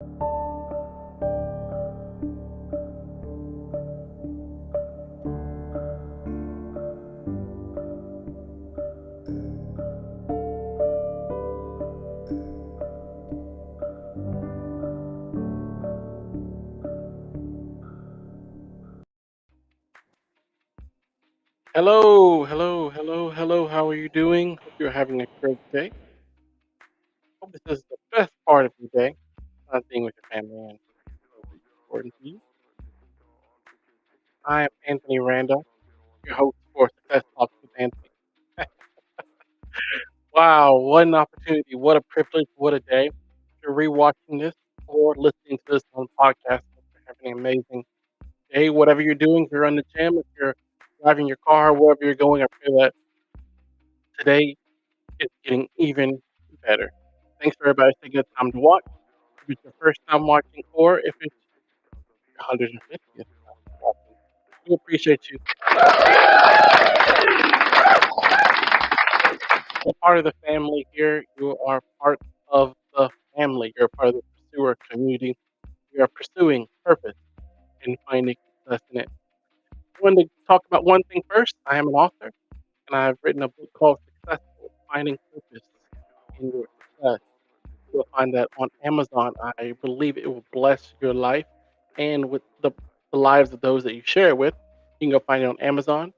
Hello, hello, hello, hello. How are you doing? Hope you're having a great day. Hope this is the best part of your day. Being with your family and those that are important to you. I am Anthony Randolph, your host for Success Talks with Anthony. Wow, what an opportunity! What a privilege! What a day! If you're rewatching this or listening to this on podcast, hope you're having an amazing day. Whatever you're doing, if you're in the gym, if you're driving your car, wherever you're going, I pray that today is getting even better. Thanks for everybody taking the time to watch. If it's your first time watching or if it's your 150th time watching, we appreciate you. You're part of the family here. You are part of the family. You're part of the pursuer community. You are pursuing purpose and finding success in it. I wanted to talk about one thing first. I am an author and I've written a book called Successful Finding Purpose in Your Success. You'll find that on Amazon. I believe it will bless your life and with the lives of those that you share it with. You can go find it on Amazon.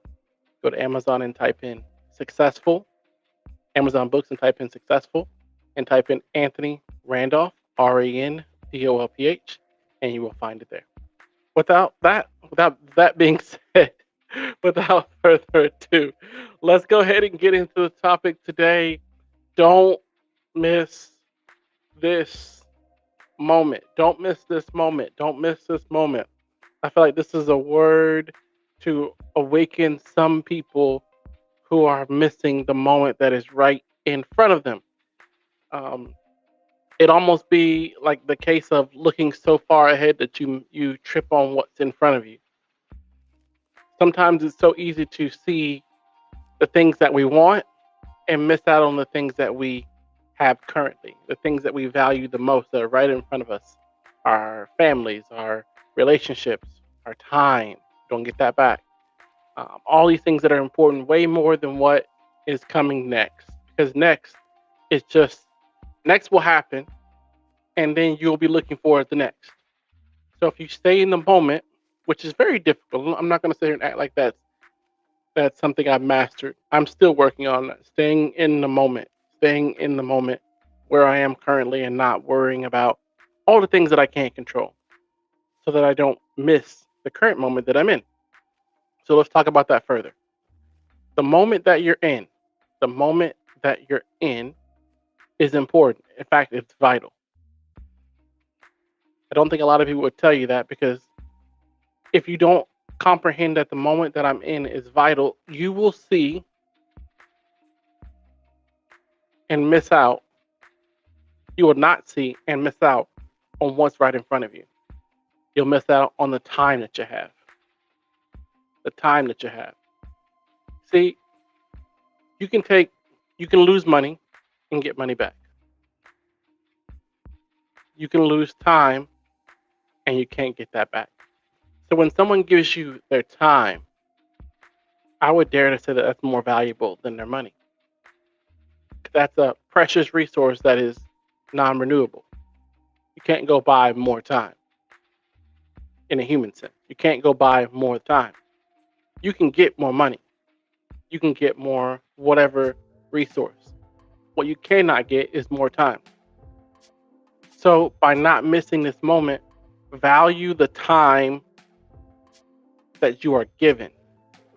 Go to Amazon and type in successful, Amazon Books and type in successful, and type in Anthony Randolph, Randolph, and you will find it there. Without that being said, without further ado, let's go ahead and get into the topic today. Don't miss this moment. Don't miss this moment. Don't miss this moment. I feel like this is a word to awaken some people who are missing the moment that is right in front of them. Um, it almost be like the case of looking so far ahead that you trip on what's in front of you. Sometimes it's so easy to see the things that we want and miss out on the things that we have currently, the things that we value the most that are right in front of us, our families, our relationships, our time. Don't get that back. All these things that are important way more than what is coming next. Because next is just, next will happen, and then you'll be looking forward to the next. So if you stay in the moment, which is very difficult, I'm not going to sit here and act like that's something I've mastered. I'm still working on that. Staying in the moment where I am currently and not worrying about all the things that I can't control so that I don't miss the current moment that I'm in. So let's talk about that further. The moment that you're in, the moment that you're in is important. In fact, it's vital. I don't think a lot of people would tell you that because if you don't comprehend that the moment that I'm in is vital, you will see and miss out. You will not see and miss out on what's right in front of you. You'll miss out on the time that you have. The time that you have. See, you can take, you can lose money and get money back. You can lose time and you can't get that back. So when someone gives you their time, I would dare to say that that's more valuable than their money. That's a precious resource that is non-renewable. You can't go buy more time in a human sense. You can't go buy more time. You can get more money. You can get more whatever resource. What you cannot get is more time. So by not missing this moment, value the time that you are given.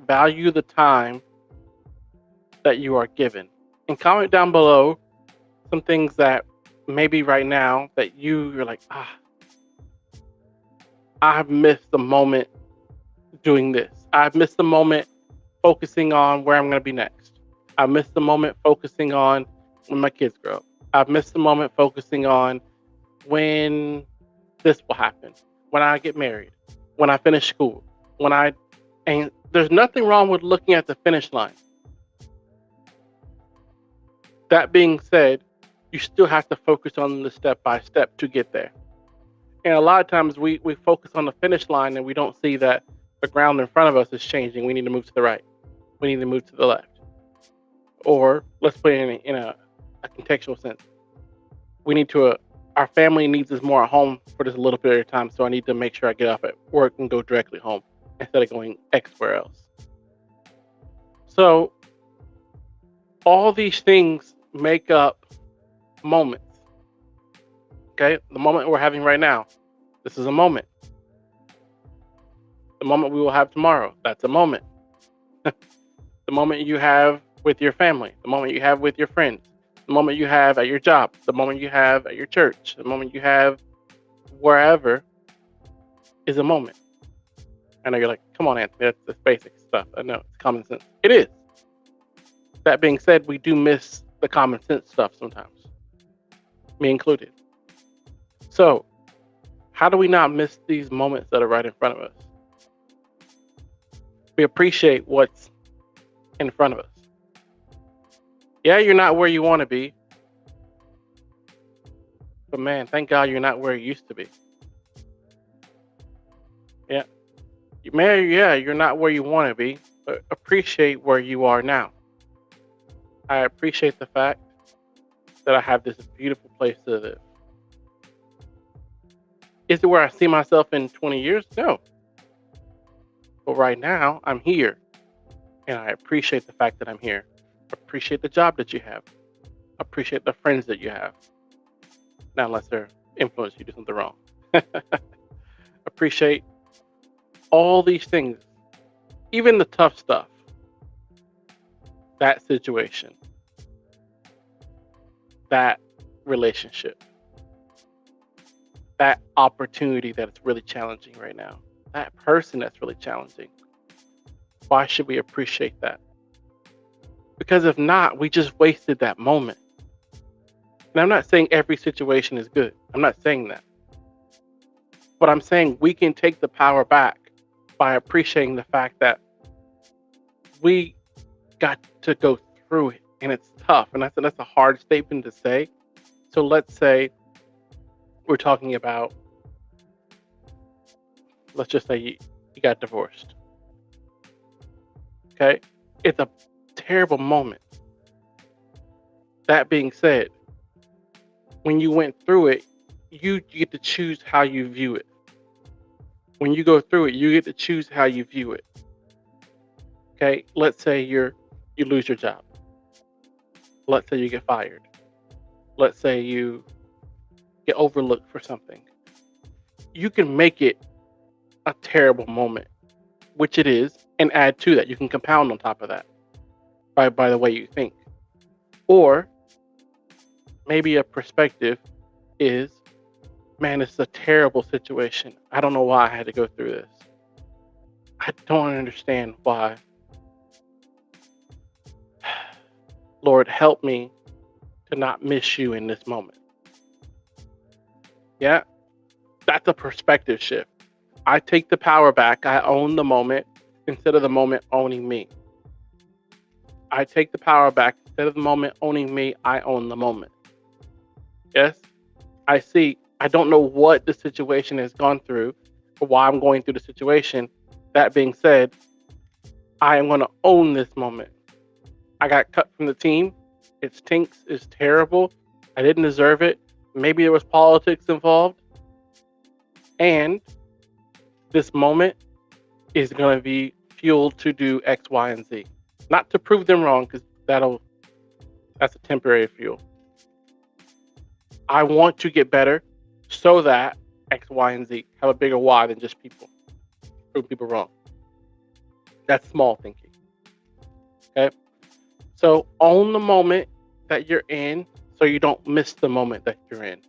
Value the time that you are given. And comment down below some things that maybe right now that you're like, I've missed the moment doing this. I've missed the moment focusing on where I'm going to be next. I've missed the moment focusing on when my kids grow up. I've missed the moment focusing on when this will happen, when I get married, when I finish school, and there's nothing wrong with looking at the finish line. That being said, you still have to focus on the step by step to get there. And a lot of times we focus on the finish line and we don't see that the ground in front of us is changing. We need to move to the right. We need to move to the left. Or let's put it in a contextual sense. We need to, our family needs us more at home for this little period of time. So I need to make sure I get off at work and go directly home instead of going elsewhere else. So all these things make up moments. Okay. The moment we're having right now, this is a moment. The moment we will have tomorrow, that's a moment. The moment you have with your family, the moment you have with your friends, the moment you have at your job, the moment you have at your church, the moment you have wherever is a moment. I know you're like, come on, Anthony, that's basic stuff. I know, it's common sense. It is. That being said, we do miss the common sense stuff sometimes, me included. So, how do we not miss these moments that are right in front of us? We appreciate what's in front of us. Yeah, you're not where you want to be, but man, thank God you're not where you used to be. Yeah, you're not where you want to be, but appreciate where you are now. I appreciate the fact that I have this beautiful place to live. Is it where I see myself in 20 years? No. But right now, I'm here. And I appreciate the fact that I'm here. Appreciate the job that you have. Appreciate the friends that you have. Not unless they're influenced you to do something wrong. Appreciate all these things. Even the tough stuff. That situation. That relationship. That opportunity that's really challenging right now. That person that's really challenging. Why should we appreciate that? Because if not, we just wasted that moment. And I'm not saying every situation is good. I'm not saying that. But I'm saying we can take the power back by appreciating the fact that we got to go through it and it's tough. And that's a hard statement to say. So let's say we're talking about, let's just say you got divorced. Okay? It's a terrible moment. That being said, when you went through it, you get to choose how you view it. When you go through it, you get to choose how you view it. Okay? Let's say you lose your job. Let's say you get fired. Let's say you get overlooked for something. You can make it a terrible moment, which it is, and add to that. You can compound on top of that by the way you think. Or maybe a perspective is, man, it's a terrible situation. I don't know why I had to go through this. I don't understand why. Lord, help me to not miss you in this moment. Yeah, that's a perspective shift. I take the power back. I own the moment instead of the moment owning me. I take the power back. Instead of the moment owning me, I own the moment. Yes, I see. I don't know what the situation has gone through or why I'm going through the situation. That being said, I am going to own this moment. I got cut from the team. It stinks. It's terrible. I didn't deserve it. Maybe there was politics involved. And this moment is going to be fueled to do X, Y, and Z. Not to prove them wrong, because that's a temporary fuel. I want to get better so that X, Y, and Z have a bigger why than just people. Prove people wrong. That's small thinking. Okay? So own the moment that you're in so you don't miss the moment that you're in.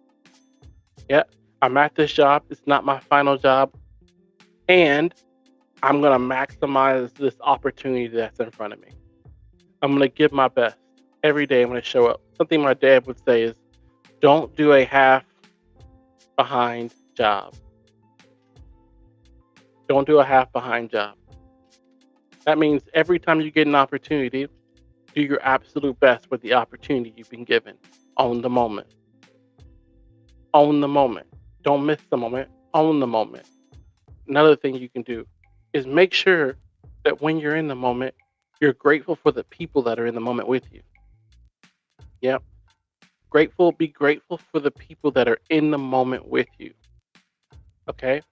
Yeah, I'm at this job. It's not my final job. And I'm going to maximize this opportunity that's in front of me. I'm going to give my best. Every day I'm going to show up. Something my dad would say is, don't do a half behind job. Don't do a half behind job. That means every time you get an opportunity, do your absolute best with the opportunity you've been given. Own the moment. Own the moment. Don't miss the moment. Own the moment. Another thing you can do is make sure that when you're in the moment, you're grateful for the people that are in the moment with you. Yep. Be grateful for the people that are in the moment with you. Okay.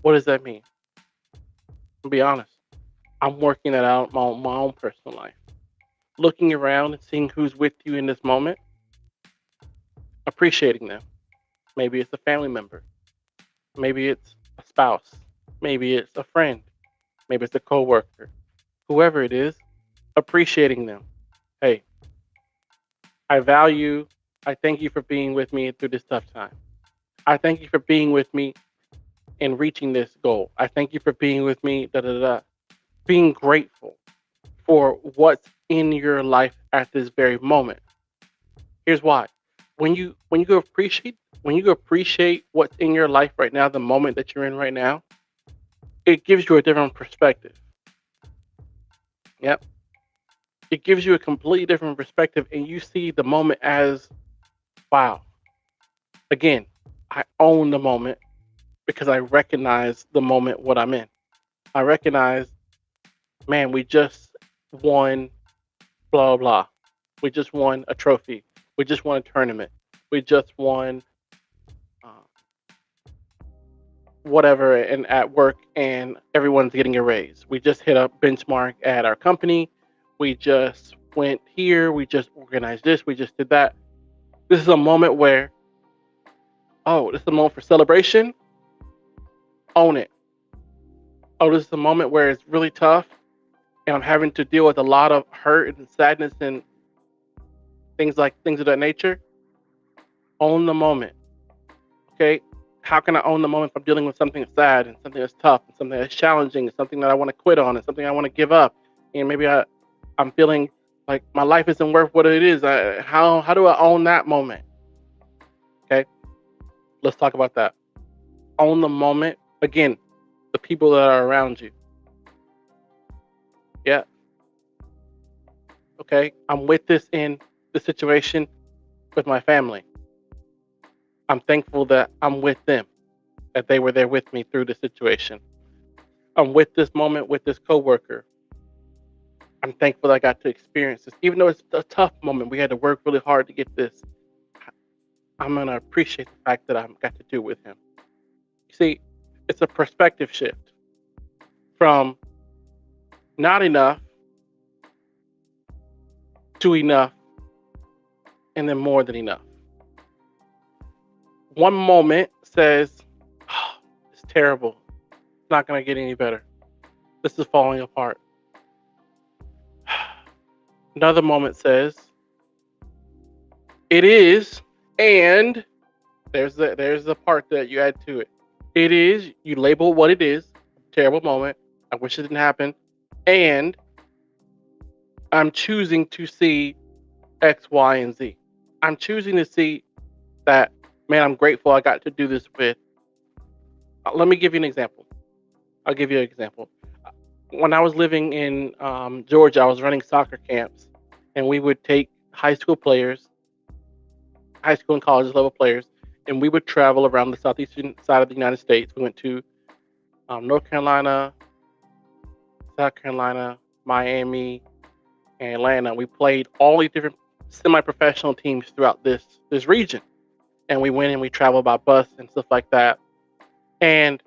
What does that mean? I'll be honest. I'm working that out in my own personal life. Looking around and seeing who's with you in this moment, appreciating them. Maybe it's a family member. Maybe it's a spouse. Maybe it's a friend. Maybe it's a coworker. Whoever it is, appreciating them. Hey, I thank you for being with me through this tough time. I thank you for being with me in reaching this goal. I thank you for being with me, da da da. Being grateful for what's in your life at this very moment. Here's why. When you appreciate what's in your life right now, the moment that you're in right now, it gives you a different perspective. Yep. It gives you a completely different perspective and you see the moment as wow. Again, I own the moment because I recognize the moment what I'm in. I recognize, man, we just won blah blah. We just won a trophy. We just won a tournament. We just won uh, whatever and at work and everyone's getting a raise. We just hit a benchmark at our company. We just went here. We just organized this. We just did that. This is a moment where, oh, this is a moment for celebration. Own it. Oh, this is a moment where it's really tough and I'm having to deal with a lot of hurt and sadness and things of that nature. Own the moment. Okay. How can I own the moment if I'm dealing with something that's sad and something that's tough and something that's challenging and something that I want to quit on and something I want to give up? And maybe I'm feeling like my life isn't worth what it is. How do I own that moment? Okay. Let's talk about that. Own the moment. Again, the people that are around you. Yeah. Okay. I'm with this in the situation with my family. I'm thankful that I'm with them, that they were there with me through the situation. I'm with this moment with this coworker. I'm thankful that I got to experience this. Even though it's a tough moment, we had to work really hard to get this. I'm going to appreciate the fact that I got to do it with him. You see, it's a perspective shift from not enough to enough and then more than enough. One moment says, oh, it's terrible. It's not going to get any better. This is falling apart. Another moment says, it is, and there's the part that you add to it. It is, you label what it is, terrible moment. I wish it didn't happen. And I'm choosing to see X, Y, and Z. I'm choosing to see that, man, I'm grateful I got to do this with. Let me give you an example. I'll give you an example. When I was living in Georgia, I was running soccer camps, and we would take high school and college level players, and we would travel around the southeastern side of the United States. We went to North Carolina, South Carolina, Miami, and Atlanta. We played all these different semi-professional teams throughout this region, and we went and we traveled by bus and stuff like that. And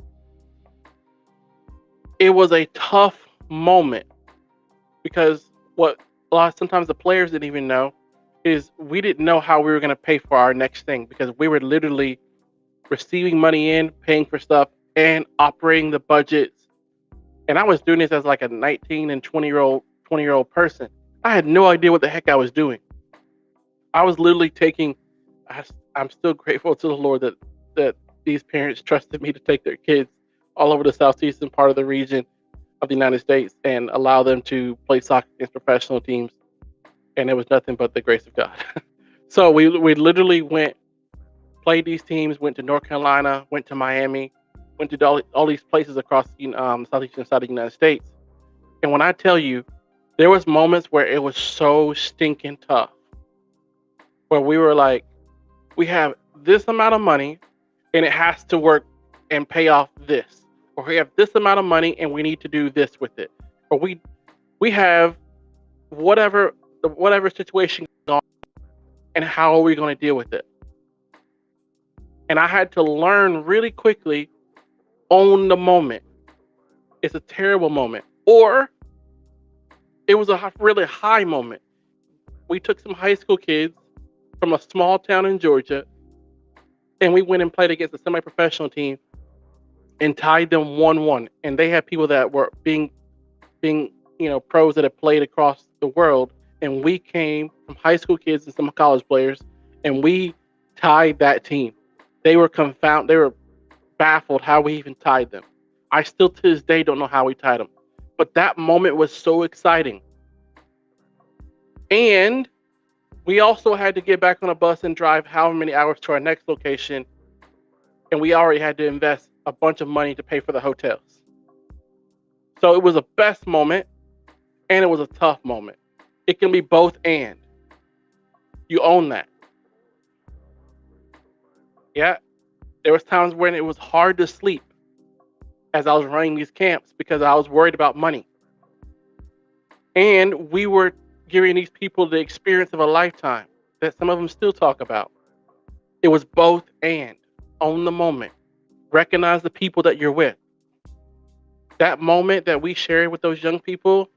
it was a tough moment because what sometimes the players didn't even know is we didn't know how we were going to pay for our next thing because we were literally receiving money in, paying for stuff, and operating the budgets. And I was doing this as like a 19 and 20-year-old person. I had no idea what the heck I was doing. I was literally I'm still grateful to the Lord that these parents trusted me to take their kids all over the southeastern part of the region of the United States and allow them to play soccer against professional teams. And it was nothing but the grace of God. So we literally played these teams, went to North Carolina, went to Miami, went to all these places across the southeastern side of the United States. And when I tell you, there was moments where it was so stinking tough, where we were like, we have this amount of money, and it has to work and pay off this, or we have this amount of money and we need to do this with it, or we have whatever situation going on, and how are we going to deal with it? And I had to learn really quickly, own the moment. It's a terrible moment, or it was a really high moment. We took some high school kids from a small town in Georgia, and we went and played against a semi-professional team and tied them 1-1. And they had people that were being pros that have played across the world, and we came from high school kids and some college players, and we tied that team. They were confounded. They were baffled how we even tied them. I still to this day don't know how we tied them, but that moment was so exciting. And we also had to get back on a bus and drive how many hours to our next location, and we already had to invest a bunch of money to pay for the hotels. So it was a best moment, and it was a tough moment. It can be both, and you own that. Yeah, there was times when it was hard to sleep as I was running these camps because I was worried about money. And we were giving these people the experience of a lifetime that some of them still talk about. It was both, and own the moment. Recognize the people that you're with. That moment that we shared with those young people,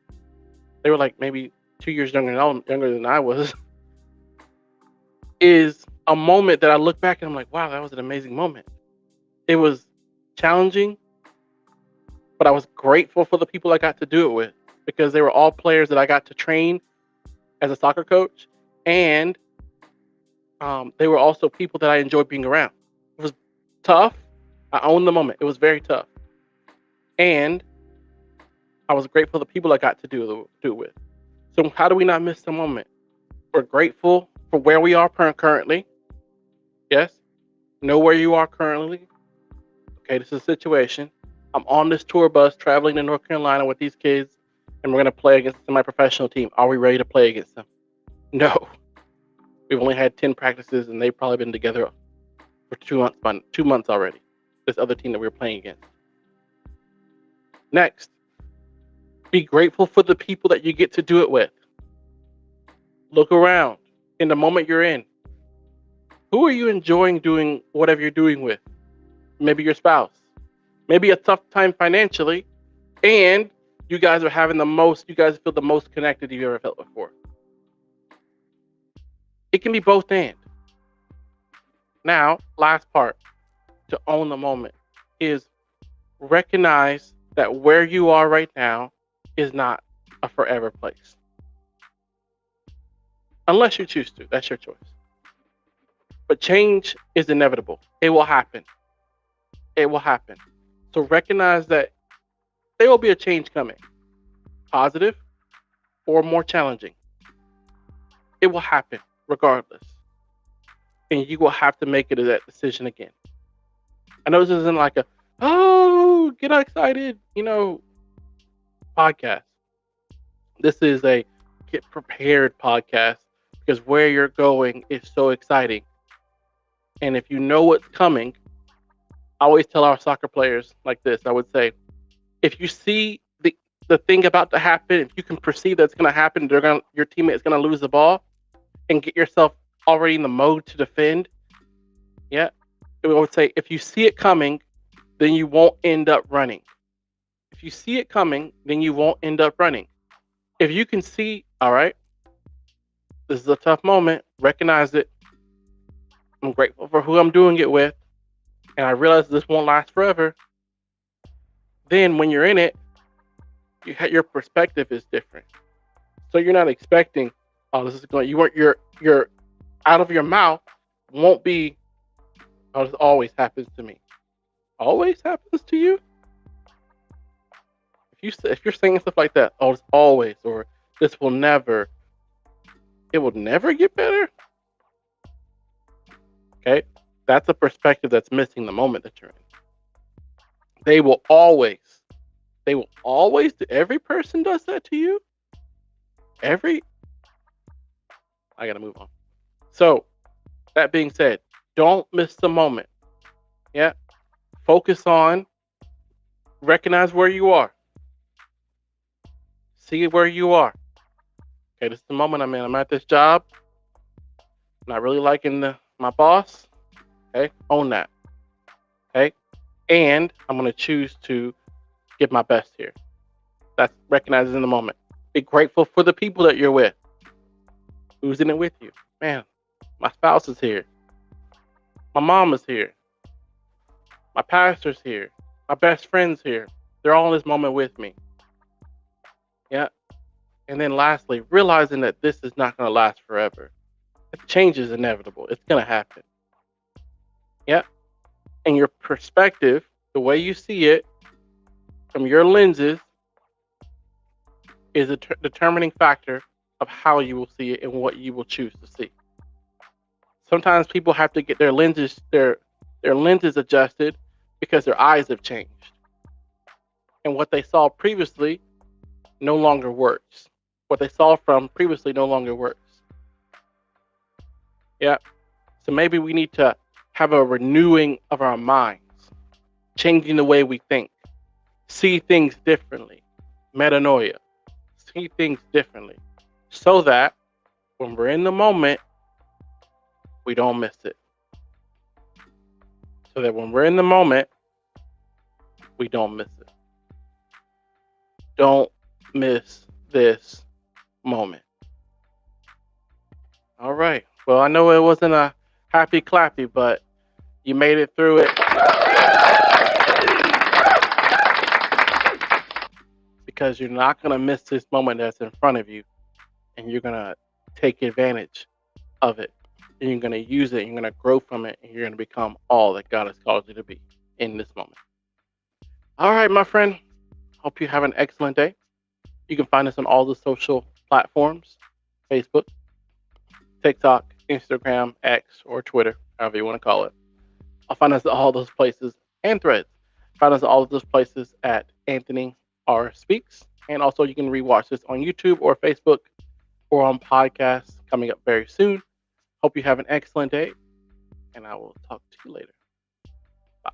they were like maybe 2 years younger than I was, is a moment that I look back and I'm like, wow, that was an amazing moment. It was challenging, but I was grateful for the people I got to do it with, because they were all players that I got to train as a soccer coach, and they were also people that I enjoyed being around. It was tough. I owned the moment. It was very tough, and I was grateful for the people I got to do it with. So how do we not miss the moment? We're grateful for where we are currently. Yes, know where you are currently. Okay, this is a situation. I'm on this tour bus traveling to North Carolina with these kids, and we're going to play against a semi-professional team. Are we ready to play against them? No. We've only had 10 practices, and they've probably been together for 2 months already. This other team that we were playing against. Next, be grateful for the people that you get to do it with. Look around in the moment you're in. Who are you enjoying doing whatever you're doing with? Maybe your spouse. Maybe a tough time financially, and you guys feel the most connected you've ever felt before. It can be both, and. Now, last part to own the moment is recognize that where you are right now is not a forever place. Unless you choose to, that's your choice. But change is inevitable. It will happen. It will happen. So recognize that there will be a change coming, positive or more challenging. It will happen regardless. And you will have to make it that decision again. I know this isn't like get excited, podcast. This is a get prepared podcast, because where you're going is so exciting. And if you know what's coming, I always tell our soccer players like this. I would say, if you see the thing about to happen, if you can perceive that it's going to happen, your teammate is going to lose the ball, and get yourself already in the mode to defend. Yeah, I would say, if you see it coming, then you won't end up running. If you see it coming, then you won't end up running. If you can see, all right, this is a tough moment, recognize it. I'm grateful for who I'm doing it with, and I realize this won't last forever. Then when you're in it, your perspective is different. So you're not expecting, this is going. Your out of your mouth won't be, this always happens to me. Always happens to you? If you're saying stuff like that, it's always, or this will never, it will never get better. Okay, that's a perspective that's missing the moment that you're in. They will always. Every person does that to you. I gotta move on. So, that being said, don't miss the moment. Yeah. Focus on, recognize where you are. See where you are. Okay, this is the moment I'm in. I'm at this job. Not really liking my boss. Okay, own that. Okay, and I'm gonna choose to give my best here. That's recognizing in the moment. Be grateful for the people that you're with. Who's in it with you? Man, my spouse is here. My mom is here. My pastor's here. My best friend's here. They're all in this moment with me. Yeah. And then lastly, realizing that this is not going to last forever. Change is inevitable. It's going to happen. Yeah. And your perspective, the way you see it from your lenses, is a determining factor of how you will see it and what you will choose to see. Sometimes people have to get their lenses adjusted because their eyes have changed. And what they saw previously no longer works. What they saw from previously no longer works. Yeah. So maybe we need to have a renewing of our minds, changing the way we think, see things differently, metanoia, see things differently, so that when we're in the moment, we don't miss it. So that when we're in the moment, we don't miss it. Don't miss this moment. All right. Well, I know it wasn't a happy clappy, but you made it through it. Because you're not going to miss this moment that's in front of you, and you're going to take advantage of it, and you're going to use it, and you're going to grow from it, and you're going to become all that God has called you to be in this moment. All right, my friend. Hope you have an excellent day. You can find us on all the social platforms: Facebook, TikTok, Instagram, X, or Twitter, however you want to call it. I'll find us at all those places, and Threads. Find us at all of those places at Anthony R. Speaks. And also, you can rewatch this on YouTube or Facebook or on podcasts coming up very soon. Hope you have an excellent day, and I will talk to you later. Bye.